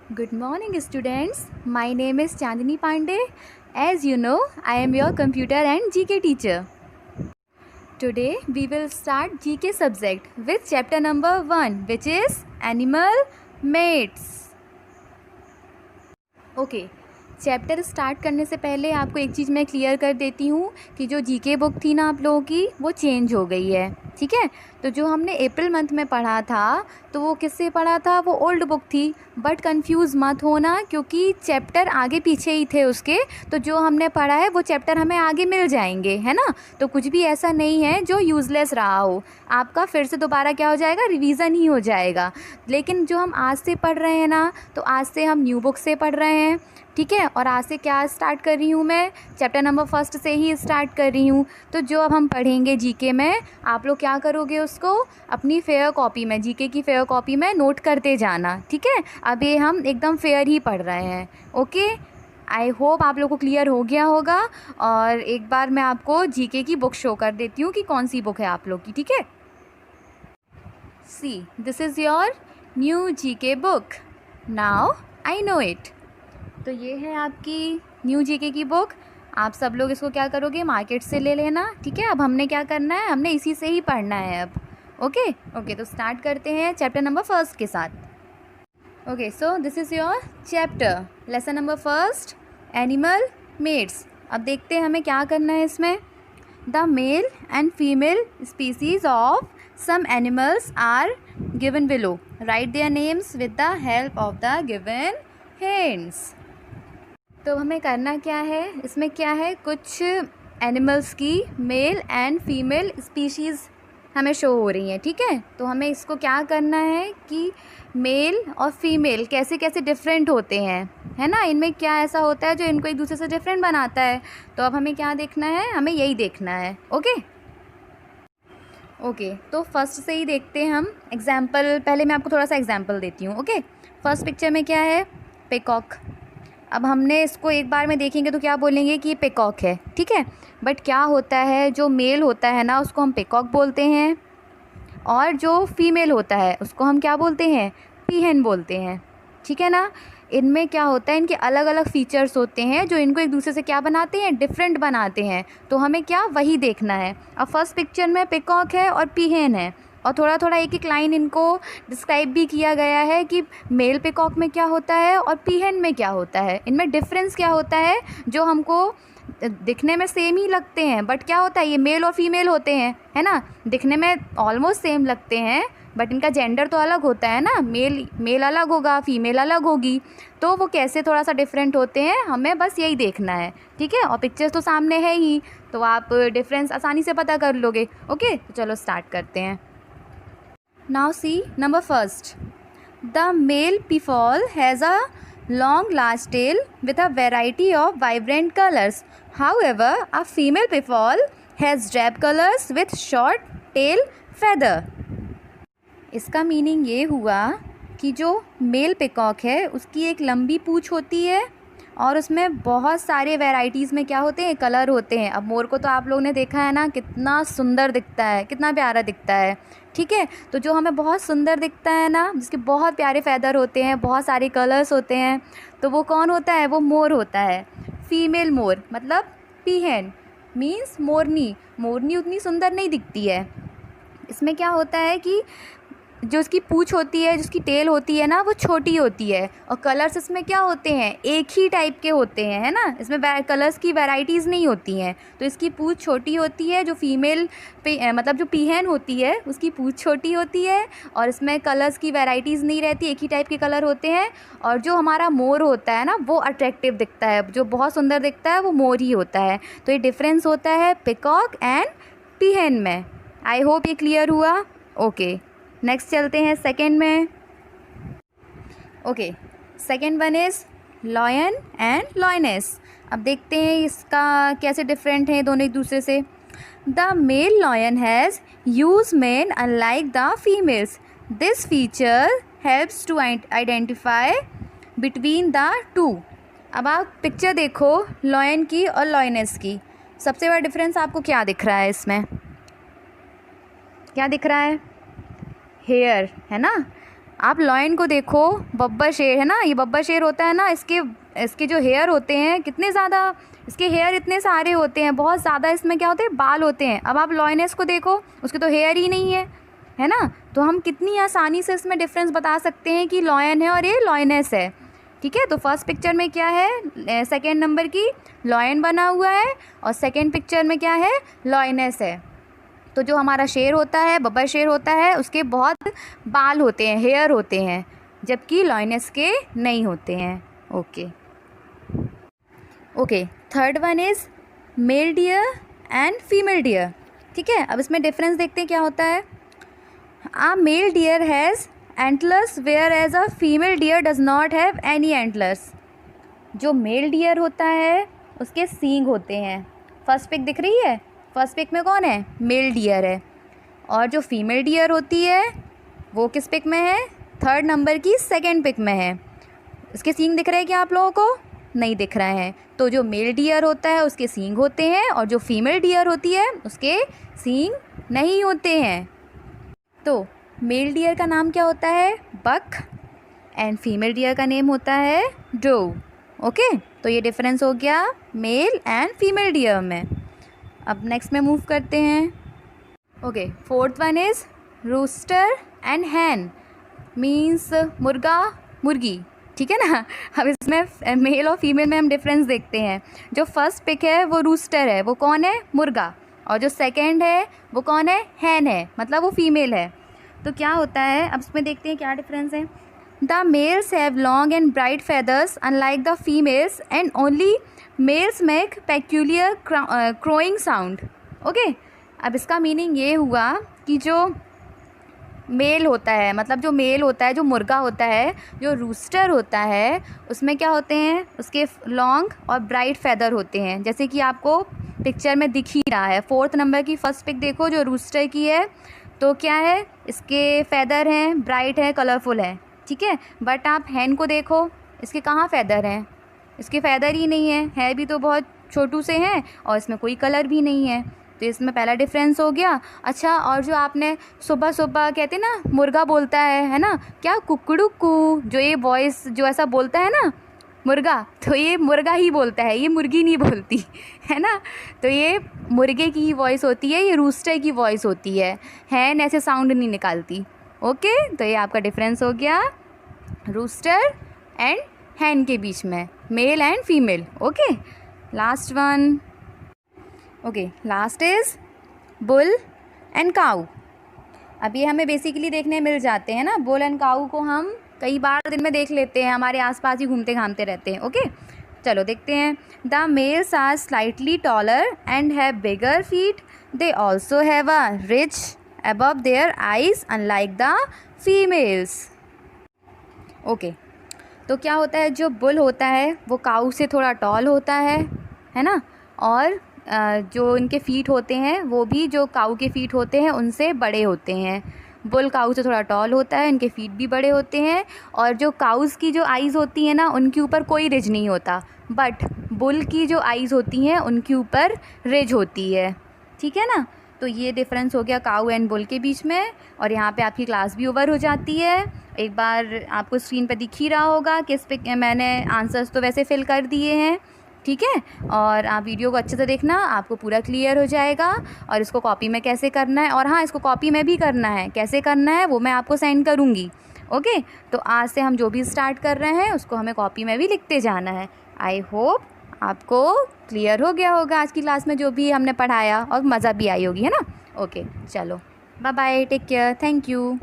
Good morning, students. My name is Chandini Pandey. As you know, I am your computer and GK teacher. Today, we will start GK subject with chapter number 1, which is Animal Mates. Okay. Chapter start करने से पहले आपको एक चीज़ मैं clear कर देती हूँ कि जो जीके बुक थी ना आप लोगों की, वो चेंज हो गई है। ठीक है, तो जो हमने अप्रैल मंथ में पढ़ा था तो वो किससे पढ़ा था, वो ओल्ड बुक थी। बट कंफ्यूज मत होना क्योंकि चैप्टर आगे पीछे ही थे उसके, तो जो हमने पढ़ा है वो चैप्टर हमें आगे मिल जाएंगे, है ना। तो कुछ भी ऐसा नहीं है जो यूज़लेस रहा हो, आपका फिर से दोबारा क्या हो जाएगा, रिवीज़न ही हो जाएगा। लेकिन जो हम आज से पढ़ रहे हैं ना, तो आज से हम न्यू बुक से पढ़ रहे हैं। ठीक है, और आज से क्या स्टार्ट कर रही हूँ मैं, चैप्टर नंबर 1 से ही स्टार्ट कर रही हूँ। तो जो अब हम पढ़ेंगे जीके में, आप लोग क्या करोगे, उसको अपनी फेयर कॉपी में, जीके की फेयर कॉपी में नोट करते जाना। ठीक है, अब ये हम एकदम फेयर ही पढ़ रहे हैं। ओके, आई होप आप लोग को क्लियर हो गया होगा। और एक बार मैं आपको जीके की बुक शो कर देती हूँ कि कौन सी बुक है आप लोग की। ठीक है, see this is your new GK book, now I know it. तो ये है आपकी न्यू जीके की बुक। आप सब लोग इसको क्या करोगे, मार्केट से ले लेना। ठीक है, अब हमने क्या करना है, हमने इसी से ही पढ़ना है अब। ओके, तो स्टार्ट करते हैं चैप्टर नंबर 1 के साथ। Okay, so this is your chapter, lesson number 1, animal mates. अब देखते हैं हमें क्या करना है इसमें। The male and female species of some animals are given below, write their names with the help of the given hints। तो हमें करना क्या है, इसमें क्या है, कुछ एनिमल्स की मेल एंड फीमेल स्पीशीज़ हमें शो हो रही हैं। ठीक है, तो हमें इसको क्या करना है कि मेल और फीमेल कैसे कैसे डिफरेंट होते हैं, है ना, इनमें क्या ऐसा होता है जो इनको एक दूसरे से डिफरेंट बनाता है। तो अब हमें क्या देखना है, हमें यही देखना है। ओके, तो फर्स्ट से ही देखते हैं हम एग्जाम्पल। पहले मैं आपको थोड़ा सा एग्जाम्पल देती हूँ। ओके, फर्स्ट पिक्चर में क्या है, पिकॉक। अब हमने इसको एक बार में देखेंगे तो क्या बोलेंगे कि ये पिकॉक है। ठीक है, बट क्या होता है, जो मेल होता है ना उसको हम पिकॉक बोलते हैं, और जो फीमेल होता है उसको हम क्या बोलते हैं, पीहेन बोलते हैं। ठीक है ना, इनमें क्या होता है, इनके अलग अलग फीचर्स होते हैं जो इनको एक दूसरे से क्या बनाते हैं, डिफरेंट बनाते हैं। तो हमें क्या वही देखना है। अब फर्स्ट पिक्चर में पिकॉक है और पीहेन है, और थोड़ा थोड़ा एक एक लाइन इनको डिस्क्राइब भी किया गया है कि मेल पिकॉक में क्या होता है और पीहेन में क्या होता है, इनमें डिफरेंस क्या होता है। जो हमको दिखने में सेम ही लगते हैं, बट क्या होता है, ये मेल और फीमेल होते हैं, है ना, दिखने में ऑलमोस्ट सेम लगते हैं, बट इनका जेंडर तो अलग होता है ना, मेल अलग होगा, फीमेल अलग होगी। तो वो कैसे थोड़ा सा डिफरेंट होते हैं, हमें बस यही देखना है। ठीक है, और पिक्चर्स तो सामने है ही, तो आप डिफरेंस आसानी से पता कर लोगे। ओके, तो चलो स्टार्ट करते हैं। Now see number 1. The male peafowl has a long large tail with a variety of vibrant colors. However, a female peafowl has drab colors with short tail feather. इसका मीनिंग ये हुआ कि जो mail peacock है उसकी एक लंबी पूँछ होती है और उसमें बहुत सारे वैराइटीज़ में क्या होते हैं, कलर होते हैं। अब मोर को तो आप लोगों ने देखा है ना, कितना सुंदर दिखता है, कितना प्यारा दिखता है। ठीक है, तो जो हमें बहुत सुंदर दिखता है ना, जिसके बहुत प्यारे फैदर होते हैं, बहुत सारे कलर्स होते हैं, तो वो कौन होता है, वो मोर होता है। फीमेल मोर मतलब पीहेन मीन्स मोरनी। मोरनी उतनी सुंदर नहीं दिखती है। इसमें क्या होता है कि जो उसकी पूँछ होती है, जिसकी टेल होती है ना, वो छोटी होती है, और कलर्स इसमें क्या होते हैं, एक ही टाइप के होते हैं, है ना, इसमें कलर्स की वैराइटीज़ नहीं होती हैं। तो इसकी पूँछ छोटी होती है, जो फीमेल पे मतलब जो पीहेन होती है उसकी पूँछ छोटी होती है, और इसमें कलर्स की वैराइटीज़ नहीं रहती, एक ही टाइप के कलर होते हैं। और जो हमारा मोर होता है ना, वो अट्रैक्टिव दिखता है, जो बहुत सुंदर दिखता है, वो मोर ही होता है। तो ये डिफरेंस होता है पिकॉक एंड पीहेन में। आई होप ये क्लियर हुआ। ओके, नेक्स्ट चलते हैं सेकेंड में। Okay, second one is lion and lioness. अब देखते हैं इसका कैसे डिफरेंट है दोनों एक दूसरे से। The male lion has huge mane unlike the females. This feature helps to identify between the two. अब आप पिक्चर देखो लॉयन की और लॉयनेस की, सबसे बड़ा डिफरेंस आपको क्या दिख रहा है, इसमें क्या दिख रहा है, हेयर, है ना। आप लॉयन को देखो, बब्बर शेर है ना, ये बब्बर शेर होता है ना, इसके जो हेयर होते हैं कितने ज़्यादा, इसके हेयर इतने सारे होते हैं, बहुत ज़्यादा इसमें क्या होते हैं, बाल होते हैं। अब आप लॉयनेस को देखो, उसके तो हेयर ही नहीं है ना। तो हम कितनी आसानी से इसमें डिफरेंस बता सकते हैं कि लॉयन है और ये लॉयनेस है। ठीक है, तो फर्स्ट पिक्चर में क्या है, सेकेंड नंबर की लॉयन बना हुआ है, और सेकेंड पिक्चर में क्या है, लॉयनेस है। तो जो हमारा शेर होता है, बब्बर शेर होता है, उसके बहुत बाल होते हैं, हेयर होते हैं, जबकि लॉयनेस के नहीं होते हैं। Okay, third one is male deer and female deer. ठीक है, अब इसमें डिफरेंस देखते हैं क्या होता है। A male deer has antlers whereas a female deer does not have any antlers। जो मेल डियर होता है उसके सींग होते हैं। फर्स्ट पिक दिख रही है, फर्स्ट पिक में कौन है, मेल डियर है। और जो फीमेल डियर होती है वो किस पिक में है, थर्ड नंबर की सेकंड पिक में है। इसके सींग दिख रहे हैं क्या आप लोगों को, नहीं दिख रहे हैं। तो जो मेल डियर होता है उसके सींग होते हैं, और जो फीमेल डियर होती है उसके सींग नहीं होते हैं। तो मेल डियर का नाम क्या होता है, बक, एंड फीमेल डियर का नेम होता है डो। ओके, तो ये डिफरेंस हो गया मेल एंड फीमेल डियर में। अब नेक्स्ट में मूव करते हैं। Okay, fourth one is rooster and hen, means मुर्गा मुर्गी। ठीक है ना। अब इसमें मेल और फीमेल में हम डिफरेंस देखते हैं। जो फर्स्ट पिक है वो रूस्टर है, वो कौन है, मुर्गा। और जो सेकंड है वो कौन है, हैन है, मतलब वो फीमेल है। तो क्या होता है, अब इसमें देखते हैं क्या डिफरेंस है। The males have long and bright feathers unlike the females, and only males make peculiar crowing sound. Okay, अब इसका मीनिंग ये हुआ कि जो मेल होता है, मतलब जो मेल होता है, जो मुर्गा होता है, जो रूस्टर होता है, उसमें क्या होते हैं, उसके लॉन्ग और ब्राइट फेदर होते हैं, जैसे कि आपको पिक्चर में दिख ही रहा है। फोर्थ नंबर की फर्स्ट पिक देखो जो रूस्टर की है, तो क्या है, इसके फेदर हैं, ब्राइट है, कलरफुल है। ठीक है, बट आप हैन को देखो, इसके कहाँ फेदर हैं, इसके फेदर ही नहीं है भी तो बहुत छोटू से हैं, और इसमें कोई कलर भी नहीं है। तो इसमें पहला डिफरेंस हो गया। अच्छा, और जो आपने सुबह सुबह कहते हैं ना, मुर्गा बोलता है ना, क्या कुकड़ुकू, जो ये वॉइस जो ऐसा बोलता है ना मुर्गा, तो ये मुर्गा ही बोलता है, ये मुर्गी नहीं बोलती है ना। तो ये मुर्गे की ही वॉइस होती है, ये रूस्टर की वॉइस होती है, हैन ऐसे साउंड नहीं निकालती। ओके, तो ये आपका डिफरेंस हो गया रूस्टर एंड हैन के बीच में, male and female. Okay, last one. Okay, last is bull and cow. अब ये हमें बेसिकली देखने मिल जाते हैं ना, बुल एंड काऊ को हम कई बार दिन में देख लेते हैं, हमारे आसपास ही घूमते घामते रहते हैं। ओके, चलो देखते हैं। The males are slightly taller and have bigger feet, they also have a ridge above their eyes unlike the females. Okay, तो क्या होता है, जो बुल होता है वो काऊ से थोड़ा टॉल होता है ना, और जो इनके फ़ीट होते हैं वो भी जो काऊ के फ़ीट होते हैं उनसे बड़े होते हैं। बुल काऊ से थोड़ा टॉल होता है, इनके फ़ीट भी बड़े होते हैं, और जो काउज़ की जो आइज़ होती हैं ना, उनके ऊपर कोई रिज नहीं होता, बट बुल की जो आइज़ होती हैं उनके ऊपर रिज होती है। ठीक है ना, तो ये डिफरेंस हो गया काऊ एंड बुल के बीच में। और यहाँ पे आपकी क्लास भी ओवर हो जाती है। एक बार आपको स्क्रीन पर दिख ही रहा होगा किस पे मैंने आंसर्स तो वैसे फिल कर दिए हैं। ठीक है, और आप वीडियो को अच्छे से देखना, आपको पूरा क्लियर हो जाएगा। और इसको कॉपी में कैसे करना है, और हाँ, इसको कॉपी में भी करना है, कैसे करना है वो मैं आपको सेंड करूँगी। ओके, तो आज से हम जो भी स्टार्ट कर रहे हैं उसको हमें कॉपी में भी लिखते जाना है। आई होप आपको क्लियर हो गया होगा आज की क्लास में जो भी हमने पढ़ाया, और मज़ा भी आई होगी, है ना। ओके, चलो bye bye, take care, thank you.